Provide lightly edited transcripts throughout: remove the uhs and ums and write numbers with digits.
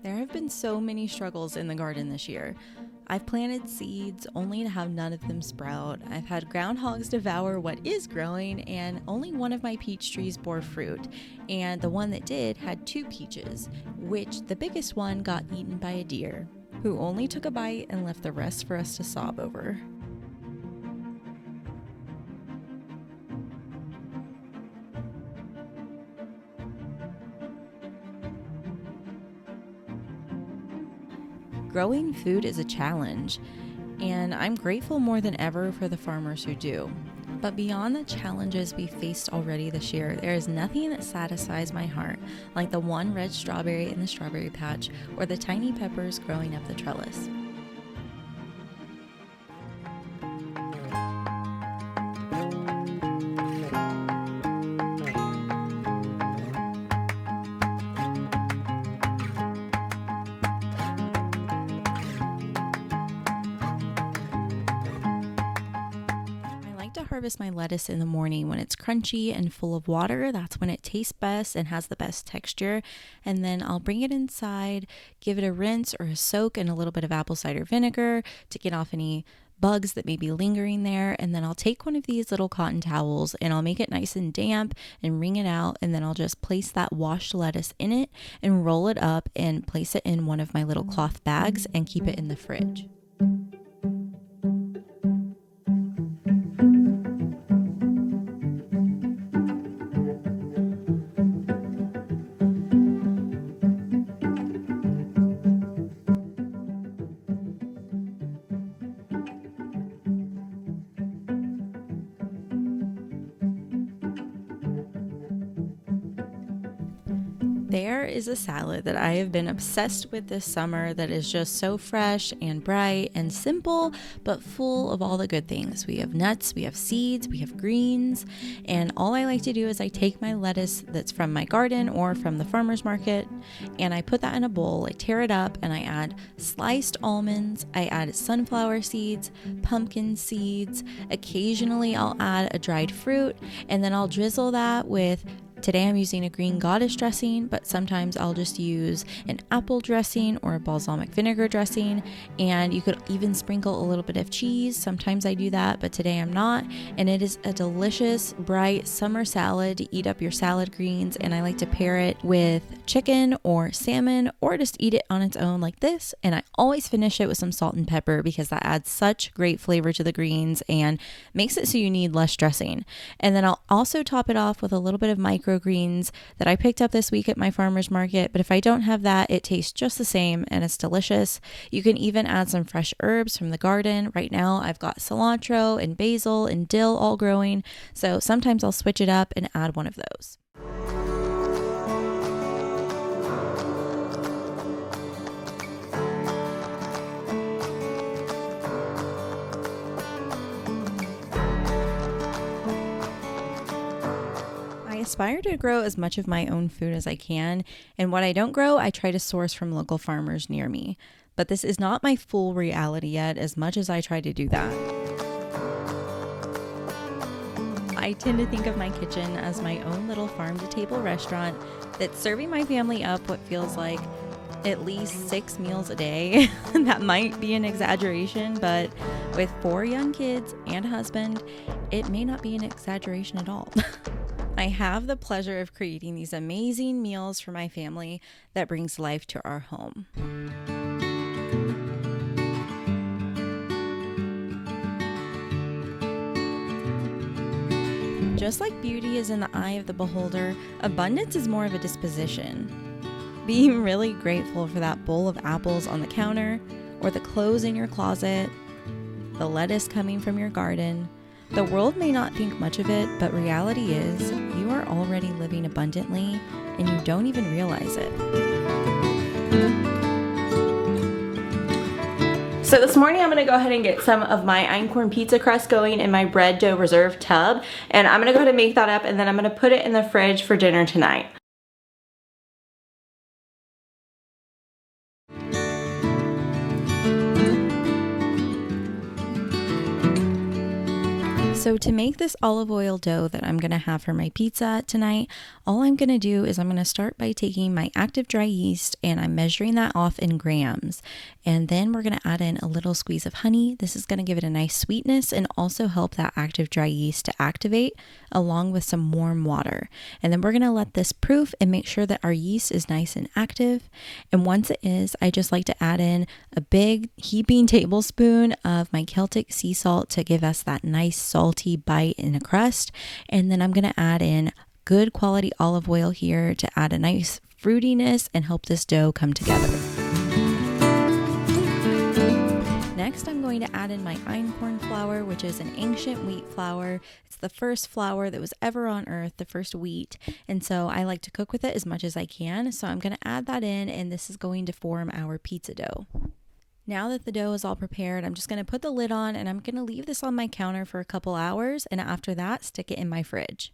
There have been so many struggles in the garden this year. I've planted seeds only to have none of them sprout. I've had groundhogs devour what is growing, and only one of my peach trees bore fruit. And the one that did had 2 peaches, which the biggest one got eaten by a deer, who only took a bite and left the rest for us to sob over. Growing food is a challenge, and I'm grateful more than ever for the farmers who do. But beyond the challenges we faced already this year, there is nothing that satisfies my heart like the one red strawberry in the strawberry patch or the tiny peppers growing up the trellis. To harvest my lettuce in the morning when it's crunchy and full of water. That's when it tastes best and has the best texture. And then I'll bring it inside, give it a rinse or a soak in a little bit of apple cider vinegar to get off any bugs that may be lingering there. And then I'll take one of these little cotton towels and I'll make it nice and damp and wring it out. And then I'll just place that washed lettuce in it and roll it up and place it in one of my little cloth bags and keep it in the fridge. There is a salad that I have been obsessed with this summer that is just so fresh and bright and simple, but full of all the good things. We have nuts, we have seeds, we have greens, and all I like to do is I take my lettuce that's from my garden or from the farmer's market, and I put that in a bowl, I tear it up, and I add sliced almonds, I add sunflower seeds, pumpkin seeds, occasionally I'll add a dried fruit, and then I'll drizzle that with today I'm using a green goddess dressing, but sometimes I'll just use an apple dressing or a balsamic vinegar dressing, and you could even sprinkle a little bit of cheese. Sometimes I do that, but today I'm not, and it is a delicious, bright summer salad to eat up your salad greens, and I like to pair it with chicken or salmon or just eat it on its own like this, and I always finish it with some salt and pepper because that adds such great flavor to the greens and makes it so you need less dressing. And then I'll also top it off with a little bit of microgreens that I picked up this week at my farmer's market, but if I don't have that, it tastes just the same and it's delicious. You can even add some fresh herbs from the garden. Right now I've got cilantro and basil and dill all growing, so sometimes I'll switch it up and add one of those. I aspire to grow as much of my own food as I can, and what I don't grow, I try to source from local farmers near me. But this is not my full reality yet, as much as I try to do that. I tend to think of my kitchen as my own little farm-to-table restaurant that's serving my family up what feels like at least 6 meals a day. That might be an exaggeration, but with 4 young kids and a husband, it may not be an exaggeration at all. I have the pleasure of creating these amazing meals for my family that brings life to our home. Just like beauty is in the eye of the beholder, abundance is more of a disposition. Being really grateful for that bowl of apples on the counter, or the clothes in your closet, the lettuce coming from your garden. The world may not think much of it, but reality is you are already living abundantly and you don't even realize it. So this morning I'm going to go ahead and get some of my einkorn pizza crust going in my bread dough reserve tub, and I'm going to go ahead and make that up, and then I'm going to put it in the fridge for dinner tonight. So to make this olive oil dough that I'm going to have for my pizza tonight, all I'm going to do is I'm going to start by taking my active dry yeast and I'm measuring that off in grams. And then we're going to add in a little squeeze of honey. This is going to give it a nice sweetness and also help that active dry yeast to activate along with some warm water. And then we're going to let this proof and make sure that our yeast is nice and active. And once it is, I just like to add in a big heaping tablespoon of my Celtic sea salt to give us that nice salty bite in a crust. And then I'm going to add in good quality olive oil here to add a nice fruitiness and help this dough come together. Next, I'm going to add in my einkorn flour, which is an ancient wheat flour. It's the first flour that was ever on earth, the first wheat. And so I like to cook with it as much as I can. So I'm going to add that in, and this is going to form our pizza dough. Now that the dough is all prepared, I'm just going to put the lid on and I'm going to leave this on my counter for a couple hours, and after that, stick it in my fridge.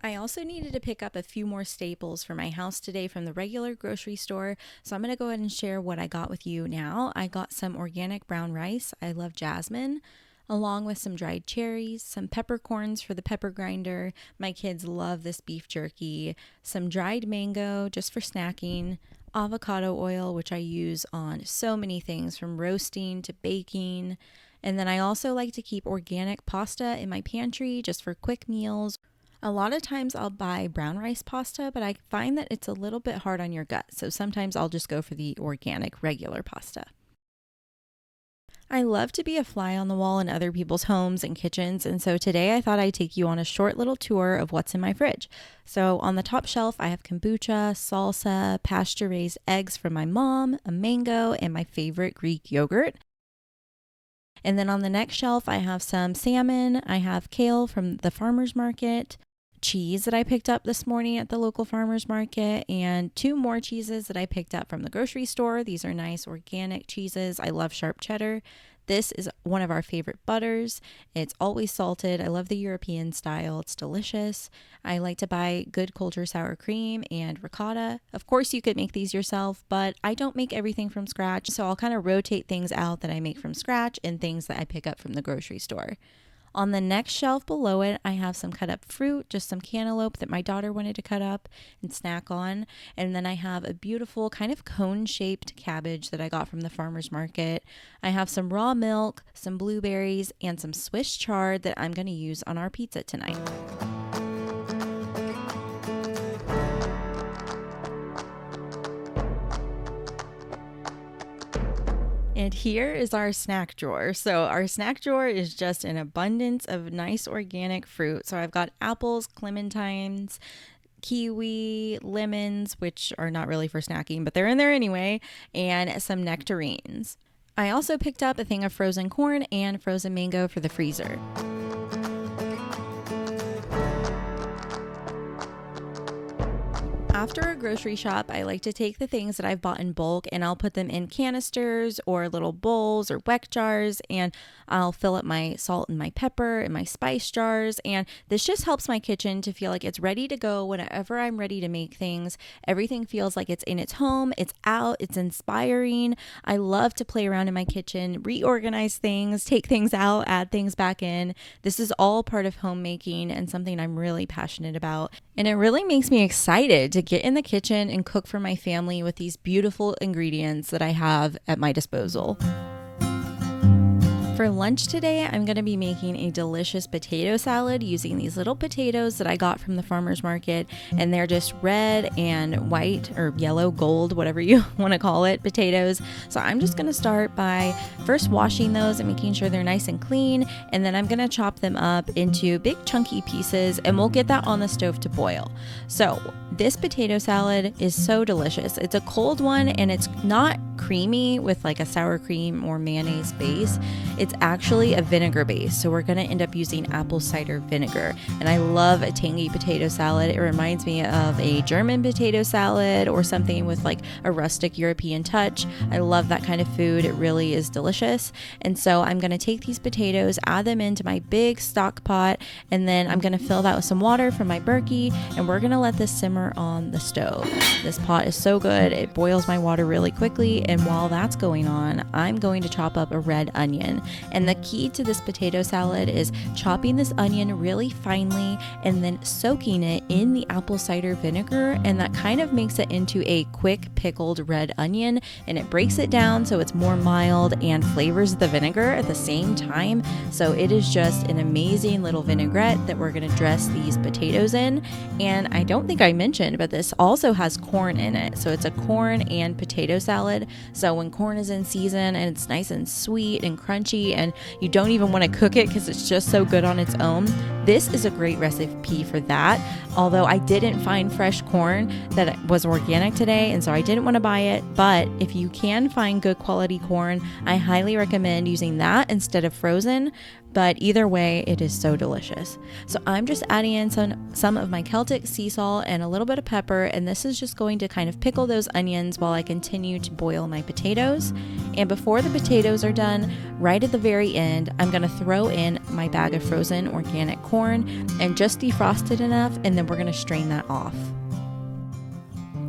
I also needed to pick up a few more staples for my house today from the regular grocery store, so I'm going to go ahead and share what I got with you now. I got some organic brown rice. I love jasmine, along with some dried cherries, some peppercorns for the pepper grinder. My kids love this beef jerky, some dried mango just for snacking, avocado oil, which I use on so many things from roasting to baking. And then I also like to keep organic pasta in my pantry just for quick meals. A lot of times I'll buy brown rice pasta, but I find that it's a little bit hard on your gut. So sometimes I'll just go for the organic regular pasta. I love to be a fly on the wall in other people's homes and kitchens, and so today I thought I'd take you on a short little tour of what's in my fridge. So on the top shelf, I have kombucha, salsa, pasture-raised eggs from my mom, a mango, and my favorite Greek yogurt. And then on the next shelf, I have some salmon, I have kale from the farmer's market, cheese that I picked up this morning at the local farmer's market, and 2 more cheeses that I picked up from the grocery store. These are nice organic cheeses. I love sharp cheddar. This is one of our favorite butters. It's always salted. I love the European style. It's delicious. I like to buy good culture sour cream and ricotta. Of course, you could make these yourself, but I don't make everything from scratch, so I'll kind of rotate things out that I make from scratch and things that I pick up from the grocery store. On the next shelf below it, I have some cut up fruit, just some cantaloupe that my daughter wanted to cut up and snack on. And then I have a beautiful kind of cone-shaped cabbage that I got from the farmer's market. I have some raw milk, some blueberries, and some Swiss chard that I'm going to use on our pizza tonight. And here is our snack drawer. So our snack drawer is just an abundance of nice organic fruit. So I've got apples, clementines, kiwi, lemons, which are not really for snacking, but they're in there anyway, and some nectarines. I also picked up a thing of frozen corn and frozen mango for the freezer. After a grocery shop, I like to take the things that I've bought in bulk and I'll put them in canisters or little bowls or weck jars, and I'll fill up my salt and my pepper and my spice jars, and this just helps my kitchen to feel like it's ready to go whenever I'm ready to make things. Everything feels like it's in its home, it's out, it's inspiring. I love to play around in my kitchen, reorganize things, take things out, add things back in. This is all part of homemaking and something I'm really passionate about, and it really makes me excited to get in the kitchen and cook for my family with these beautiful ingredients that I have at my disposal. For lunch today, I'm going to be making a delicious potato salad using these little potatoes that I got from the farmer's market, and they're just red and white or yellow, gold, whatever you want to call it, potatoes. So I'm just going to start by first washing those and making sure they're nice and clean, and then I'm going to chop them up into big chunky pieces, and we'll get that on the stove to boil. So this potato salad is so delicious. It's a cold one, and it's not creamy with like a sour cream or mayonnaise base. It's actually a vinegar base, so we're going to end up using apple cider vinegar. And I love a tangy potato salad. It reminds me of a German potato salad or something with like a rustic European touch. I love that kind of food. It really is delicious. And so I'm going to take these potatoes, add them into my big stock pot, and then I'm going to fill that with some water from my Berkey, and we're going to let this simmer on the stove. This pot is so good. It boils my water really quickly, And while that's going on, I'm going to chop up a red onion. And the key to this potato salad is chopping this onion really finely and then soaking it in the apple cider vinegar. And that kind of makes it into a quick pickled red onion, and it breaks it down so it's more mild and flavors the vinegar at the same time. So it is just an amazing little vinaigrette that we're going to dress these potatoes in. And I don't think I mentioned, but this also has corn in it. So it's a corn and potato salad. So when corn is in season and it's nice and sweet and crunchy and you don't even want to cook it because it's just so good on its own, this is a great recipe for that. Although I didn't find fresh corn that was organic today, and so I didn't want to buy it. But if you can find good quality corn, I highly recommend using that instead of frozen. But either way, it is so delicious. So I'm just adding in some of my Celtic sea salt and a little bit of pepper, and this is just going to kind of pickle those onions while I continue to boil my potatoes. And before the potatoes are done, right at the very end, I'm going to throw in my bag of frozen organic corn and just defrost it enough, and then we're going to strain that off.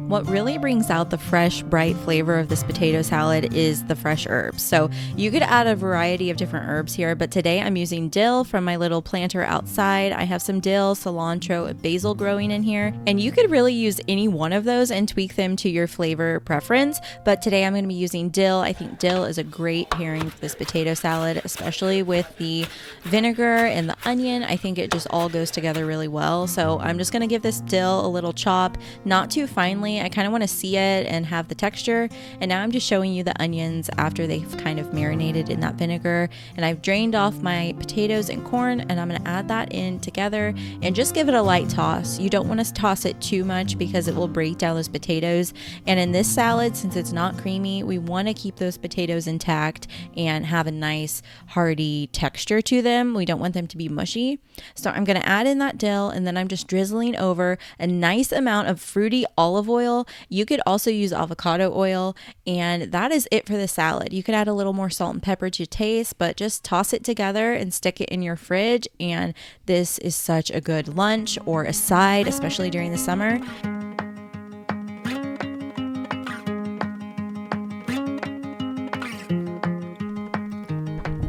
What really brings out the fresh, bright flavor of this potato salad is the fresh herbs. So you could add a variety of different herbs here, but today I'm using dill from my little planter outside. I have some dill, cilantro, and basil growing in here, and you could really use any one of those and tweak them to your flavor preference. But today I'm going to be using dill. I think dill is a great pairing for this potato salad, especially with the vinegar and the onion. I think it just all goes together really well. So I'm just going to give this dill a little chop, not too finely. I kind of want to see it and have the texture. And now I'm just showing you the onions after they've kind of marinated in that vinegar. And I've drained off my potatoes and corn, and I'm going to add that in together and just give it a light toss. You don't want to toss it too much because it will break down those potatoes. And in this salad, since it's not creamy, we want to keep those potatoes intact and have a nice hearty texture to them. We don't want them to be mushy. So I'm going to add in that dill, and then I'm just drizzling over a nice amount of fruity olive oil. You could also use avocado oil, and that is it for the salad. You could add a little more salt and pepper to taste, but just toss it together and stick it in your fridge. And this is such a good lunch or a side, especially during the summer.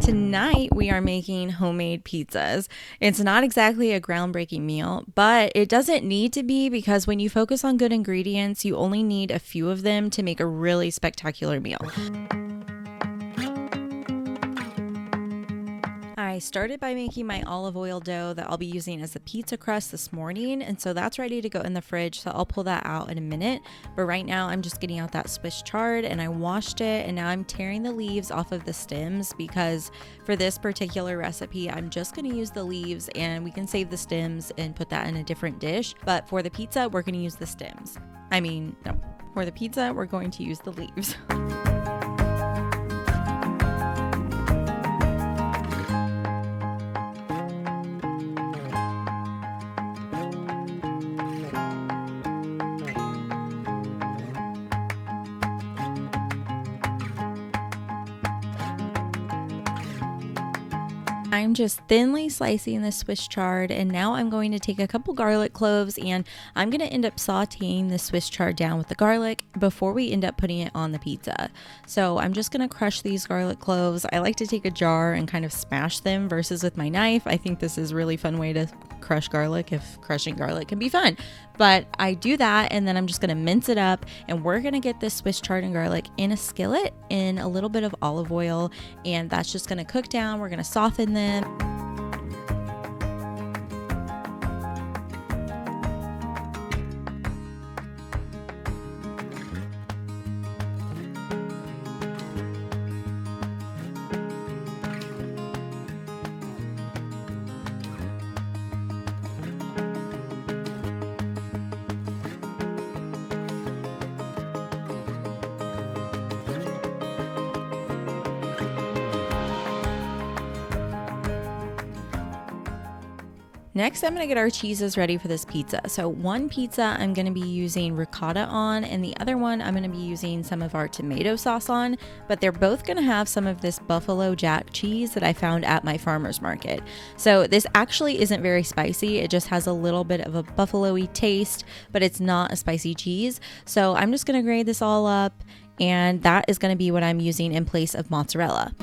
Tonight, we are making homemade pizzas. It's not exactly a groundbreaking meal, but it doesn't need to be, because when you focus on good ingredients, you only need a few of them to make a really spectacular meal. I started by making my olive oil dough that I'll be using as the pizza crust this morning, and so that's ready to go in the fridge, so I'll pull that out in a minute. But right now I'm just getting out that Swiss chard, and I washed it, and now I'm tearing the leaves off of the stems, because for this particular recipe I'm just going to use the leaves, and we can save the stems and put that in a different dish. But for the pizza, we're going to use the stems. No, for the pizza we're going to use the leaves. I'm just thinly slicing the Swiss chard, and now I'm going to take a couple garlic cloves, and I'm going to end up sauteing the Swiss chard down with the garlic before we end up putting it on the pizza. So I'm just going to crush these garlic cloves. I like to take a jar and kind of smash them versus with my knife. I think this is a really fun way to crush garlic, if crushing garlic can be fun. But I do that, and then I'm just going to mince it up, and we're going to get this Swiss chard and garlic in a skillet in a little bit of olive oil, and that's just going to cook down. We're going to soften them. Next, I'm going to get our cheeses ready for this pizza. So one pizza I'm going to be using ricotta on, and the other one I'm going to be using some of our tomato sauce on, but they're both going to have some of this buffalo jack cheese that I found at my farmer's market. So this actually isn't very spicy. It just has a little bit of a buffalo-y taste, but it's not a spicy cheese. So I'm just going to grate this all up And that is going to be what I'm using in place of mozzarella.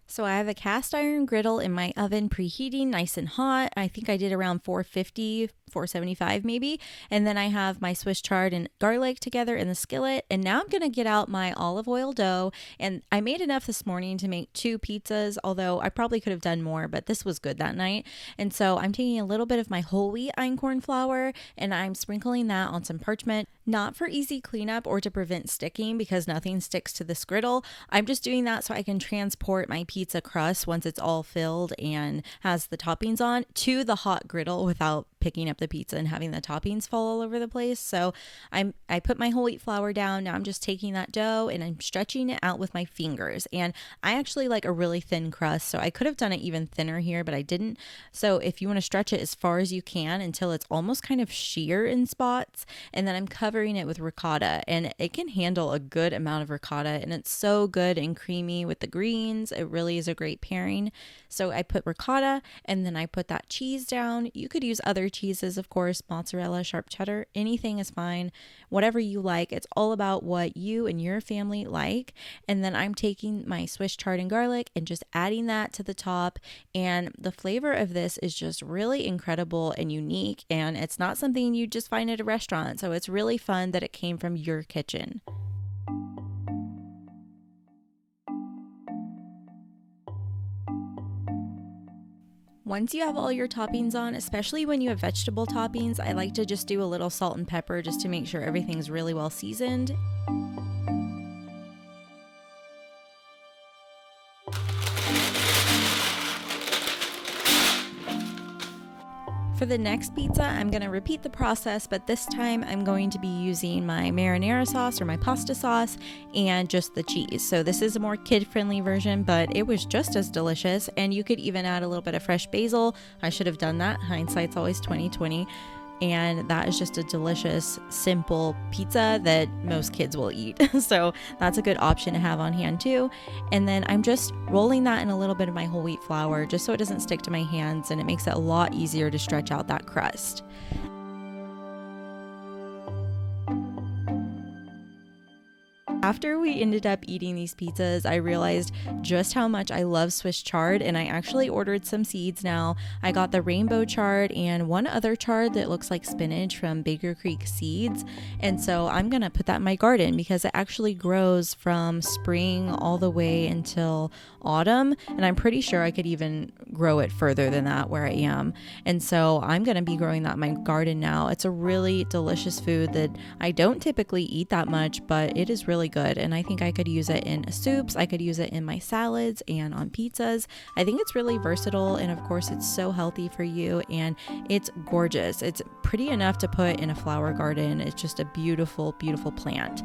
So I have a cast iron griddle in my oven preheating nice and hot. I think I did around 450, 475 maybe. And then I have my Swiss chard and garlic together in the skillet. And now I'm going to get out my olive oil dough. And I made enough this morning to make 2 pizzas, although I probably could have done more, but this was good that night. And so I'm taking a little bit of my whole wheat einkorn flour and I'm sprinkling that on some parchment. Not for easy cleanup or to prevent sticking because nothing sticks to this griddle. I'm just doing that so I can transport my pizza crust once it's all filled and has the toppings on to the hot griddle without picking up the pizza and having the toppings fall all over the place. So I put my whole wheat flour down. Now I'm just taking that dough and I'm stretching it out with my fingers. And I actually like a really thin crust, so I could have done it even thinner here, but I didn't. So if you want to stretch it as far as you can until it's almost kind of sheer in spots, and then I'm covering it with ricotta, and it can handle a good amount of ricotta, and it's so good and creamy with the greens. It really is a great pairing. So I put ricotta and then I put that cheese down. You could use other cheeses, of course, mozzarella, sharp cheddar, anything is fine, whatever you like. It's all about what you and your family like. And then I'm taking my Swiss chard and garlic and just adding that to the top. And the flavor of this is just really incredible and unique. And it's not something you just find at a restaurant. So it's really fun that it came from your kitchen. Once you have all your toppings on, especially when you have vegetable toppings, I like to just do a little salt and pepper just to make sure everything's really well seasoned. For the next pizza, I'm going to repeat the process, but this time I'm going to be using my marinara sauce or my pasta sauce and just the cheese. So this is a more kid-friendly version, but it was just as delicious. And you could even add a little bit of fresh basil. I should have done that. Hindsight's always 20/20. And that is just a delicious, simple pizza that most kids will eat. So that's a good option to have on hand too. And then I'm just rolling that in a little bit of my whole wheat flour just so it doesn't stick to my hands, and it makes it a lot easier to stretch out that crust. After we ended up eating these pizzas, I realized just how much I love Swiss chard, and I actually ordered some seeds now. I got the rainbow chard and one other chard that looks like spinach from Baker Creek Seeds, and so I'm gonna put that in my garden because it actually grows from spring all the way until autumn, and I'm pretty sure I could even grow it further than that where I am. And so I'm gonna be growing that in my garden now. It's a really delicious food that I don't typically eat that much, but it is really good, and I think I could use it in soups. I could use it in my salads and on pizzas. I think it's really versatile, and of course it's so healthy for you, and it's gorgeous. It's pretty enough to put in a flower garden. It's just a beautiful, beautiful plant.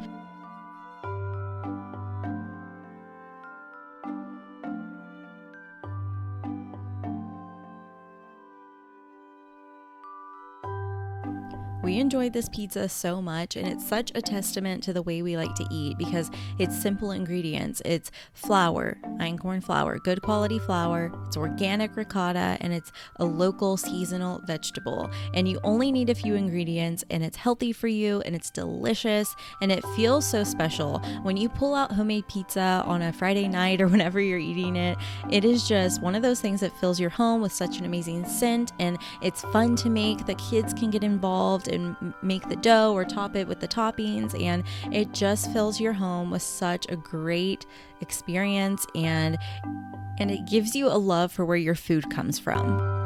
We enjoyed this pizza so much, and it's such a testament to the way we like to eat because it's simple ingredients. It's flour, einkorn flour, good quality flour, it's organic ricotta, and it's a local seasonal vegetable. And you only need a few ingredients, and it's healthy for you, and it's delicious, and it feels so special. When you pull out homemade pizza on a Friday night or whenever you're eating it, it is just one of those things that fills your home with such an amazing scent, and it's fun to make. The kids can get involved and make the dough or top it with the toppings, and it just fills your home with such a great experience, and it gives you a love for where your food comes from.